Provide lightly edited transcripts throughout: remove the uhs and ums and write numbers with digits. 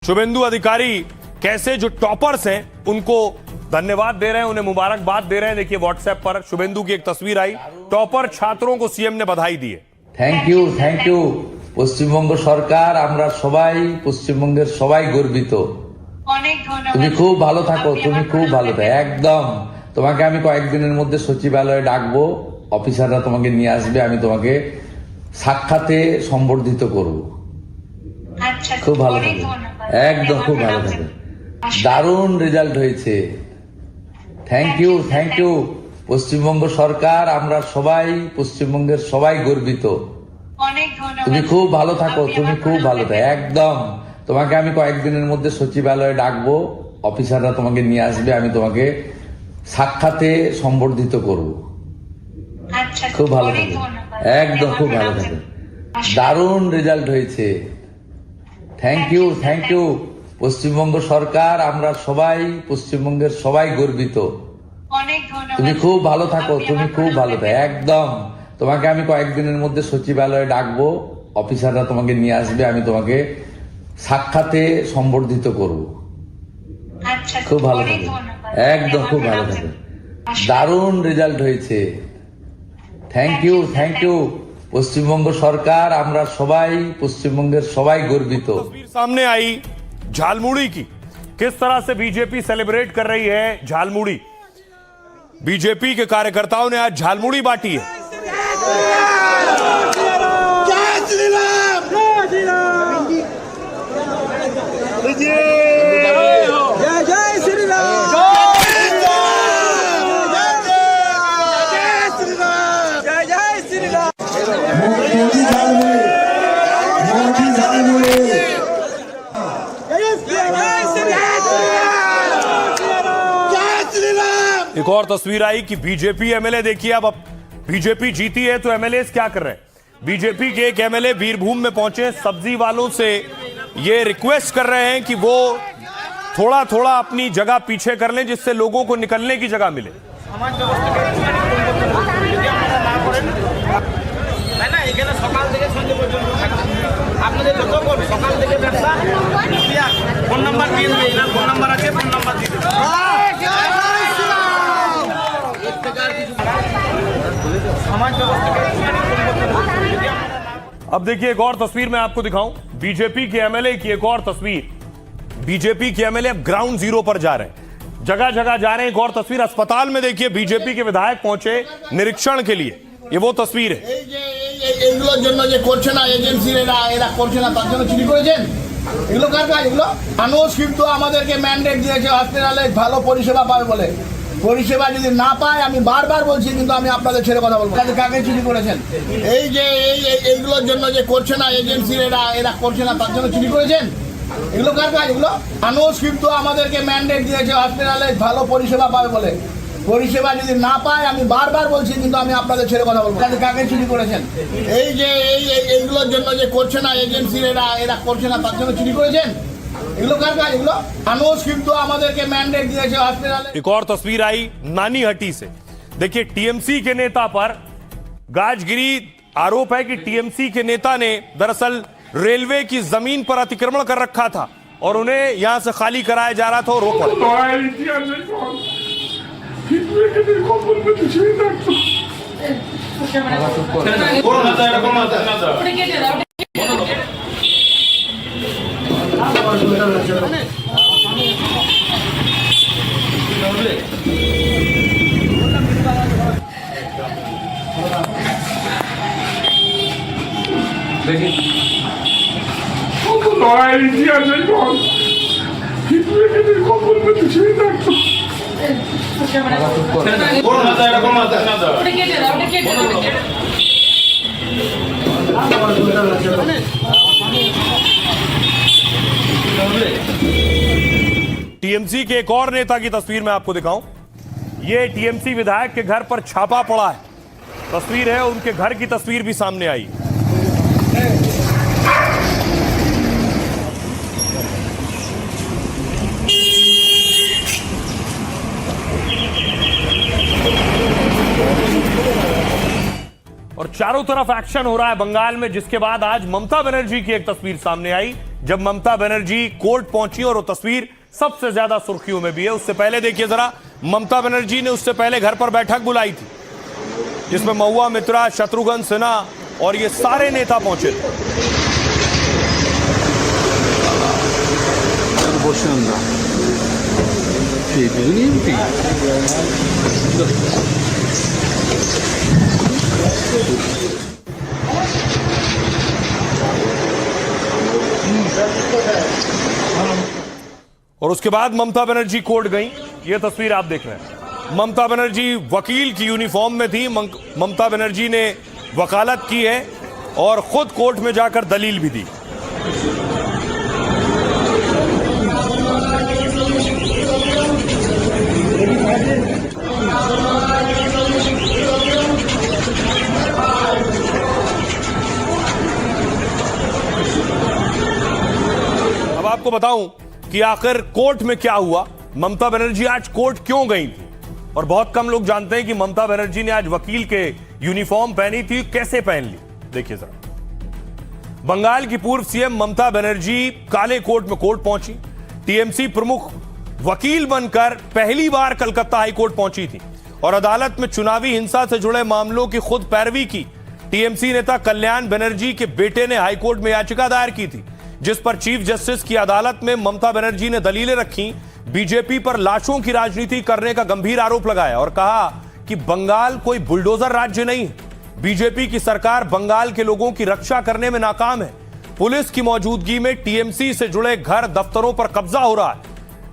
शुभेंदु अधिकारी कैसे जो टॉपर्स हैं उनको धन्यवाद दे रहे हैं, उन्हें मुबारकबाद दे रहे हैं। देखिए व्हाट्सएप पर शुभेंदु की एक तस्वीर आई, टॉपर छात्रों को सीएम ने बधाई दी है। थैंक यू পশ্চিমবঙ্গ সরকার আমরা সবাই পশ্চিমবঙ্গের সবাই গর্বিত। অনেক ধন্যবাদ। তুমি খুব ভালো থাকো, তুমি খুব ভালো থাকো একদম। তোমাকে আমি কয়েকদিনের মধ্যে সচিবালয়ে ডাকবো, অফিসাররা তোমাকে নিয়ে আসবে, আমি তোমাকে সাক্ষাতে সম্বর্ধিত করব। আচ্ছা, খুব ভালো অনেক থাকবে ধন্যবাদ। একদম, খুব ভালো থাকবে। দারুণ রেজাল্ট হয়েছে। থ্যাংক ইউ পশ্চিমবঙ্গ সরকার আমরা সবাই পশ্চিমবঙ্গের সবাই গর্বিত। অনেক ধন্যবাদ। তুমি খুব ভালো থাকো, তুমি খুব ভালো থাকো একদম। তোমাকে আমি কয়েকদিনের মধ্যে সচিবালয়ে ডাকবো, অফিসাররা তোমাকে নিয়ে আসবে, আমি তোমাকে সাক্ষাতে সম্বর্ধিত করব। আচ্ছা, খুব ভালো অনেক থাকবে ধন্যবাদ। একদম, খুব ভালো থাকবে। দারুণ রেজাল্ট হয়েছে। থ্যাংক ইউ পশ্চিমবঙ্গ সরকার আমরা সবাই পশ্চিমবঙ্গের সবাই গর্বিত। অনেক ধন্যবাদ। তুমি খুব ভালো থাকো, তুমি খুব ভালো থাকো একদম। তোমাকে আমি কয়েকদিনের মধ্যে সচিবালয়ে ডাকবো, অফিসাররা তোমাকে নিয়ে আসবে, আমি তোমাকে সাক্ষাতে সম্বর্ধিত করব। আচ্ছা, খুব ভালো অনেক থাকবে ধন্যবাদ। একদম, খুব ভালো থাকবে। দারুণ রেজাল্ট হয়েছে। থ্যাংক ইউ পশ্চিমবঙ্গ সরকার আমরা সবাই পশ্চিমবঙ্গের সবাই গর্বিত। तस्वीर सामने आई झालमुड़ी की, किस तरह से बीजेपी सेलिब्रेट कर रही है झालमुड़ी। बीजेपी के कार्यकर्ताओं ने आज झालमुड़ी बांटी है। एक और तस्वीर आई कि बीजेपी एमएलए, देखिए अब बीजेपी जीती है तो एमएलए क्या कर रहे हैं। बीजेपी के एक एमएलए बीरभूम में पहुंचे, सब्जी वालों से ये रिक्वेस्ट कर रहे हैं कि वो थोड़ा थोड़ा अपनी जगह पीछे कर लें, जिससे लोगों को निकलने की जगह मिले। সকাল থেকে সন্ধ্যে পর্যন্ত আপনাদের যতক্ষণ সকাল থেকে ব্যবসা ফোন নাম্বার দিয়ে দেবেন, ফোন নাম্বার আছে, ফোন নাম্বার দিয়ে দেবেন। अब देखिए एक और तस्वीर मैं आपको दिखाऊं, बीजेपी के एमएलए की एक और तस्वीर। बीजेपी के एमएलए अब ग्राउंड जीरो पर जा रहे हैं, जगह जगह जा रहे हैं। एक और तस्वीर अस्पताल में देखिए, बीजेपी के विधायक पहुंचे निरीक्षण के लिए, ये वो तस्वीर है। এগুলোর জন্য যে করছে না এজেন্সির এরা করছে না, তার জন্য চুরি করেছেন। এগুলো কার কাজ? এগুলো মানুষ কিন্তু আমাদেরকে ম্যান্ডেট দিয়েছে হসপিটালে ভালো পরিষেবা পাবে বলে। পরিষেবা যদি না পায়, আমি বারবার বলছি, কিন্তু আমি আপনাদের ছেড়ে কথা বলবো। কাকে চুরি করেছেন? এইগুলোর জন্য যে করছে না এজেন্সির এরা করছে না, তার জন্য চুরি করেছেন। এগুলো কার কাজ? এগুলো মানুষ কিন্তু আমাদেরকে ম্যান্ডেট দিয়েছে হসপিটালে ভালো পরিষেবা পাবে বলে। পরিষেবা যদি না পায়, আমি বারবার বলছি, কিন্তু আমি আপনাদের ছেড়ে কথা বলবো। কাকে চুরি করেছেন? এইগুলোর জন্য যে করছে না এজেন্সির এরা করছে না, তার জন্য চুরি করেছেন। এগুলো কার কাজ? এগুলো মানুষ কিন্তু আমাদেরকে ম্যান্ডেট দিয়েছে হসপিটালে। एक और तस्वीर आई नानीहट्टी से, देखिए टीएमसी के नेता पर गाजगिरी आरोप है कि टीएमसी के नेता ने दरअसल रेलवे की जमीन पर अतिक्रमण कर रखा था और उन्हें यहां से खाली कराया जा रहा था और रोक पड़ा। टीएमसी के एक और नेता की तस्वीर मैं आपको दिखाऊं, ये टीएमसी विधायक के घर पर छापा पड़ा है, तस्वीर है, उनके घर की तस्वीर भी सामने आई। और चारों तरफ एक्शन हो रहा है बंगाल में, जिसके बाद आज ममता बनर्जी की एक तस्वीर सामने आई जब ममता बनर्जी कोर्ट पहुंची और वो तस्वीर सबसे ज्यादा सुर्खियों में भी है। उससे पहले देखिए जरा, ममता बनर्जी ने उससे पहले घर पर बैठक बुलाई थी जिसमें महुआ मित्रा, शत्रुघ्न सिन्हा और ये सारे नेता पहुंचे थे। और उसके बाद ममता बनर्जी कोर्ट गई। ये तस्वीर आप देख रहे हैं, ममता बनर्जी वकील की यूनिफॉर्म में थी। ममता बनर्जी ने वकालत की है और खुद कोर्ट में जाकर दलील भी दी। अब आपको बताऊं कि आखिर कोर्ट में क्या हुआ, ममता बनर्जी आज कोर्ट क्यों गई थी, और बहुत कम लोग जानते हैं कि ममता बनर्जी ने आज वकील के यूनिफॉर्म पहनी थी। कैसे पहन ली, देखिए जरा। बंगाल की पूर्व सीएम ममता बनर्जी काले कोट में कोर्ट पहुंची। टीएमसी प्रमुख वकील बनकर पहली बार कलकत्ता हाईकोर्ट पहुंची थी और अदालत में चुनावी हिंसा से जुड़े मामलों की खुद पैरवी की। टीएमसी नेता कल्याण बनर्जी के बेटे ने हाईकोर्ट में याचिका दायर की थी जिस पर चीफ जस्टिस की अदालत में ममता बनर्जी ने दलीलें रखी। बीजेपी पर लाशों की राजनीति करने का गंभीर आरोप लगाया और कहा कि बंगाल कोई बुलडोजर राज्य नहीं है। बीजेपी की सरकार बंगाल के लोगों की रक्षा करने में नाकाम है। पुलिस की मौजूदगी में टीएमसी से जुड़े घर दफ्तरों पर कब्जा हो रहा है।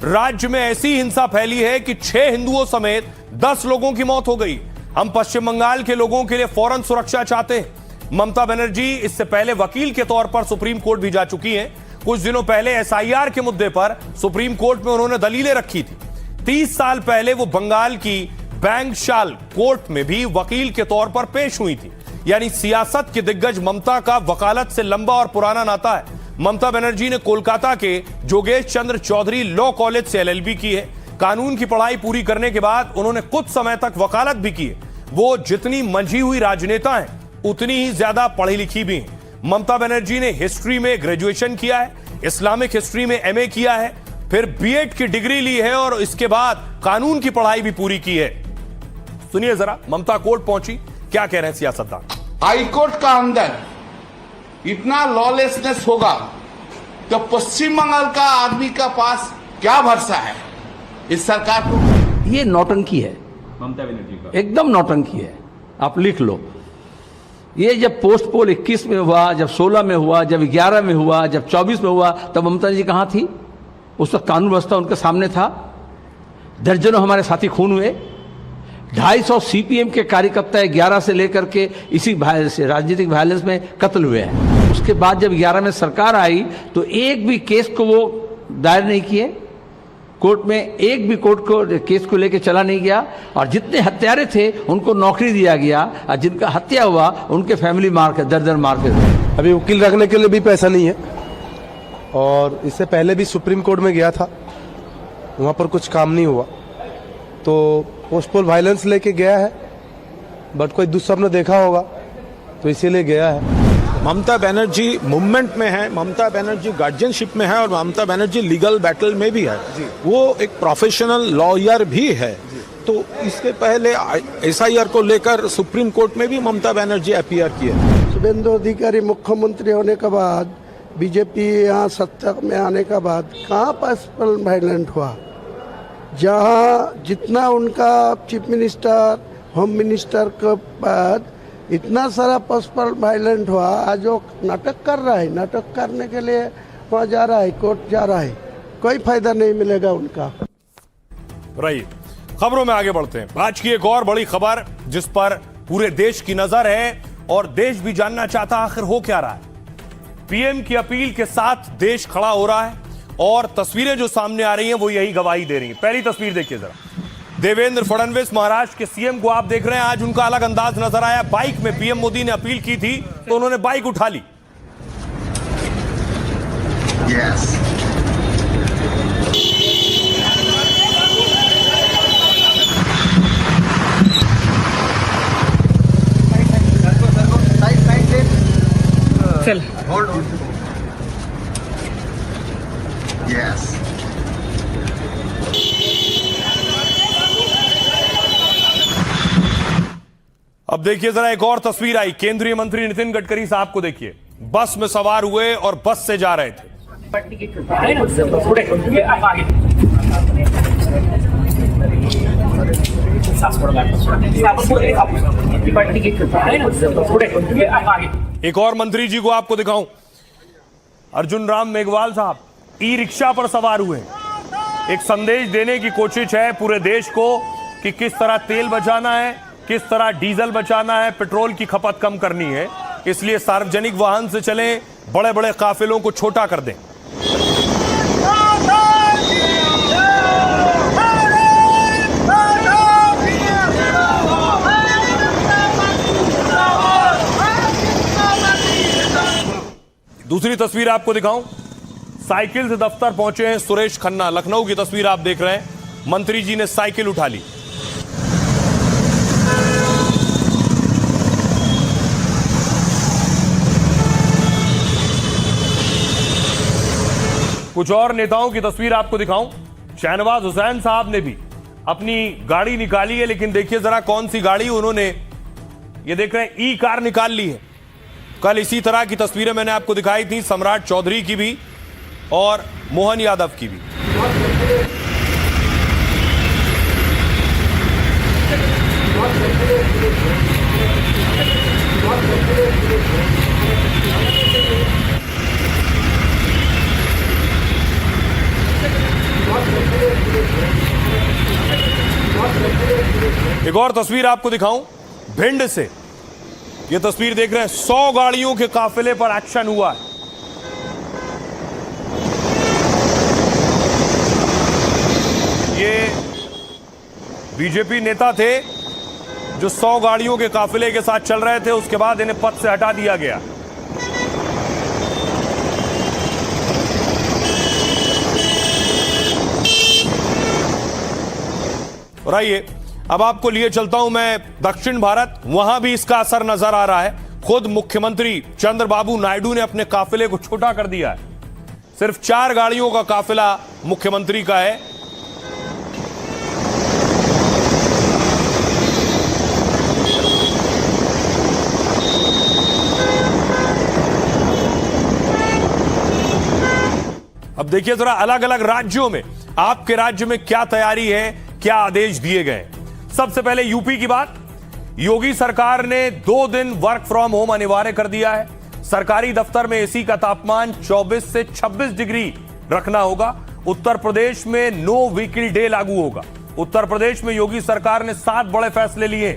राज्य में ऐसी हिंसा फैली है कि 6 हिंदुओं समेत 10 लोगों की मौत हो गई। हम पश्चिम बंगाल के लोगों के लिए फौरन सुरक्षा चाहते हैं। ममता बनर्जी इससे पहले वकील के तौर पर सुप्रीम कोर्ट भी जा चुकी हैं। कुछ दिनों पहले एसआईआर के मुद्दे पर सुप्रीम कोर्ट में उन्होंने दलीलें रखी थी। 30 साल पहले वो बंगाल की बैंकशाल कोर्ट में भी वकील के तौर पर पेश हुई थी। यानी सियासत के दिग्गज ममता का वकालत से लंबा और पुराना नाता है। ममता बनर्जी ने कोलकाता के जोगेश चंद्र चौधरी लॉ कॉलेज से एलएलबी की है। कानून की पढ़ाई पूरी करने के बाद उन्होंने कुछ समय तक वकालत भी की है। वो जितनी मंझी हुई राजनेता हैं उतनी ही ज्यादा पढ़ी लिखी भी हैं। ममता बनर्जी ने हिस्ट्री में ग्रेजुएशन किया है, इस्लामिक हिस्ट्री में एमए किया है, फिर बीएड की डिग्री ली है और इसके बाद कानून की पढ़ाई भी पूरी की है। सुनिए जरा, ममता कोर्ट पहुंची, क्या कह रहे हैं सियासतदान। हाईकोर्ट का अंदर इतना लॉलेसनेस होगा तो पश्चिम बंगाल का आदमी का पास क्या भरोसा है इस सरकार को। ये नौटंकी है, ममता बनर्जी का एकदम नौटंकी है। आप लिख लो, ये जब पोस्ट पोल 21 में हुआ, जब 16 में हुआ, जब 11 में हुआ, जब 24 में हुआ, तब ममता जी कहाँ थी? उस वक्त कानून व्यवस्था उनके सामने था। दर्जनों हमारे साथी खून हुए। 250 सीपीएम के कार्यकर्ता 11 से लेकर के इसी राजनीतिक वायलेंस में कत्ल हुए हैं। उसके बाद जब 11 में सरकार आई तो एक भी केस को वो दायर नहीं किए कोर्ट में, एक भी कोर्ट को केस को लेके चला नहीं गया, और जितने हत्यारे थे उनको नौकरी दिया गया, और जिनका हत्या हुआ उनके फैमिली मार के दर मार के। अभी वकील रखने के लिए भी पैसा नहीं है, और इससे पहले भी सुप्रीम कोर्ट में गया था, वहाँ पर कुछ काम नहीं हुआ, तो पोस्टपोल वायलेंस लेके गया है, बट कोई दुष्सपन देखा होगा तो इसीलिए गया है। ममता बनर्जी मूवमेंट में है, ममता बनर्जी गार्जियनशिप में है, और ममता बनर्जी लीगल बैटल में भी है। वो एक प्रोफेशनल लॉयर भी है। तो इसके पहले एसआईआर को लेकर सुप्रीम कोर्ट में भी ममता बनर्जी अपीयर की है। शुभेंदु अधिकारी मुख्यमंत्री होने के बाद, बीजेपी यहाँ सत्ता में आने के बाद कहाँ पर्सनल वायलेंट हुआ? जहाँ जितना उनका चीफ मिनिस्टर, होम मिनिस्टर के बाद इतना सारा पर्सनल वायलेंट हुआ, आज वो नाटक कर रहा है। नाटक करने के लिए वहाँ जा रहा है, कोर्ट जा रहा है, कोई फायदा नहीं मिलेगा उनका। रही खबरों में आगे बढ़ते हैं। आज की एक और बड़ी खबर जिस पर पूरे देश की नजर है और देश भी जानना चाहता आखिर हो क्या रहा है। पीएम की अपील के साथ देश खड़ा हो रहा है और तस्वीरें जो सामने आ रही हैं वो यही गवाही दे रही हैं। पहली तस्वीर देखिए जरा, देवेंद्र फडणवीस महाराष्ट्र के सीएम को आप देख रहे हैं। आज उनका अलग अंदाज नजर आया। बाइक में पीएम मोदी ने अपील की थी तो उन्होंने बाइक उठा ली। अब देखिए जरा एक और तस्वीर आई, केंद्रीय मंत्री नितिन गडकरी साहब को देखिए, बस में सवार हुए और बस से जा रहे थे। एक और मंत्री जी को आपको दिखाऊं, अर्जुन राम मेघवाल साहब ई रिक्शा पर सवार हुए। एक संदेश देने की कोशिश है पूरे देश को कि किस तरह तेल बचाना है, किस तरह डीजल बचाना है, पेट्रोल की खपत कम करनी है। इसलिए सार्वजनिक वाहन से चलें, बड़े बड़े काफिलों को छोटा कर दें। दूसरी तस्वीर आपको दिखाऊं, साइकिल से दफ्तर पहुंचे हैं सुरेश खन्ना। लखनऊ की तस्वीर आप देख रहे हैं, मंत्री जी ने साइकिल उठा ली। कुछ और नेताओं की तस्वीर आपको दिखाऊं, शहनवाज हुसैन साहब ने भी अपनी गाड़ी निकाली है, लेकिन देखिए जरा कौन सी गाड़ी उन्होंने, ये देख रहे हैं, ई कार निकाल ली है। कल इसी तरह की तस्वीरें मैंने आपको दिखाई थी, सम्राट चौधरी की भी और मोहन यादव की भी। एक और तस्वीर आपको दिखाऊं, भिंड से ये तस्वीर देख रहे हैं, 100 गाड़ियों के काफिले पर एक्शन हुआ है। ये बीजेपी नेता थे जो 100 गाड़ियों के काफिले के साथ चल रहे थे, उसके बाद इन्हें पद से हटा दिया गया। और आइए अब आपको लिए चलता हूं मैं दक्षिण भारत, वहां भी इसका असर नजर आ रहा है। खुद मुख्यमंत्री चंद्रबाबू नायडू ने अपने काफिले को छोटा कर दिया है। सिर्फ 4 गाड़ियों का काफिला मुख्यमंत्री का है। अब देखिए जरा अलग अलग राज्यों में, आपके राज्य में क्या तैयारी है, क्या आदेश दिए गए। सबसे पहले यूपी की बात, योगी सरकार ने 2 दिन वर्क फ्रॉम होम अनिवार्य कर दिया है। सरकारी दफ्तर में एसी का तापमान 24 से 26 डिग्री रखना होगा। उत्तर प्रदेश में नो व्हीकल डे लागू होगा। उत्तर प्रदेश में योगी सरकार ने 7 बड़े फैसले लिए।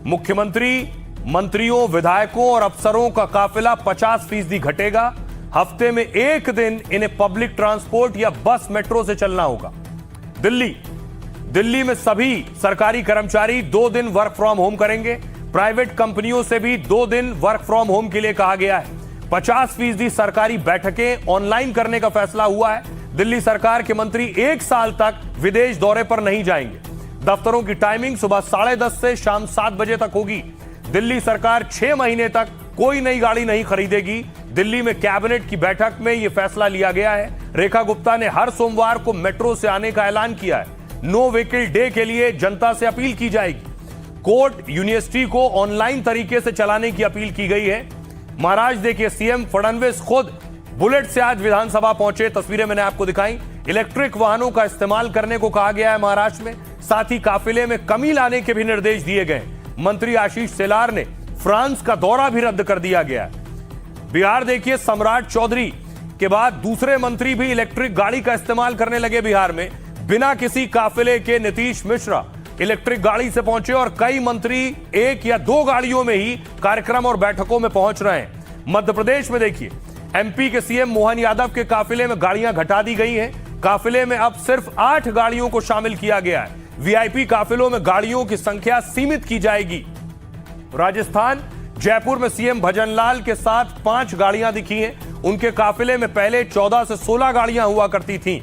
मुख्यमंत्री, मंत्रियों, विधायकों और अफसरों का काफिला 50% घटेगा। हफ्ते में 1 दिन इन्हें पब्लिक ट्रांसपोर्ट या बस मेट्रो से चलना होगा। दिल्ली में सभी सरकारी कर्मचारी 2 दिन वर्क फ्रॉम होम करेंगे। प्राइवेट कंपनियों से भी 2 दिन वर्क फ्रॉम होम के लिए कहा गया है। 50% सरकारी बैठकें ऑनलाइन करने का फैसला हुआ है। दिल्ली सरकार के मंत्री 1 साल तक विदेश दौरे पर नहीं जाएंगे। दफ्तरों की टाइमिंग सुबह 10:30 से शाम 7 बजे तक होगी। दिल्ली सरकार 6 महीने तक कोई नई गाड़ी नहीं खरीदेगी। दिल्ली में कैबिनेट की बैठक में यह फैसला लिया गया है। रेखा गुप्ता ने हर सोमवार को मेट्रो से आने का ऐलान किया है। नो व्हीकल डे के लिए जनता से अपील की जाएगी। कोर्ट, यूनिवर्सिटी को ऑनलाइन तरीके से चलाने की अपील की गई है। महाराष्ट्र देखिए, सीएम फडणवीस खुद बुलेट से आज विधानसभा पहुंचे। तस्वीरें मैंने आपको दिखाई। इलेक्ट्रिक वाहनों का इस्तेमाल करने को कहा गया है महाराष्ट्र में। साथ ही काफिले में कमी लाने के भी निर्देश दिए गए। मंत्री आशीष शेलार ने फ्रांस का दौरा भी रद्द कर दिया गया है। बिहार देखिए, सम्राट चौधरी के बाद दूसरे मंत्री भी इलेक्ट्रिक गाड़ी का इस्तेमाल करने लगे। बिहार में बिना किसी काफिले के नीतीश मिश्रा इलेक्ट्रिक गाड़ी से पहुंचे और कई मंत्री 1 या 2 गाड़ियों में ही कार्यक्रम और बैठकों में पहुंच रहे हैं। मध्य प्रदेश में देखिए, एमपी के सीएम मोहन यादव के काफिले में गाड़ियां घटा दी गई हैं। काफिले में अब सिर्फ 8 गाड़ियों को शामिल किया गया है। वीआईपी काफिलों में गाड़ियों की संख्या सीमित की जाएगी। राजस्थान, जयपुर में सीएम भजनलाल के साथ 5 गाड़ियां दिखी हैं। उनके काफिले में पहले 14 से 16 गाड़ियां हुआ करती थीं।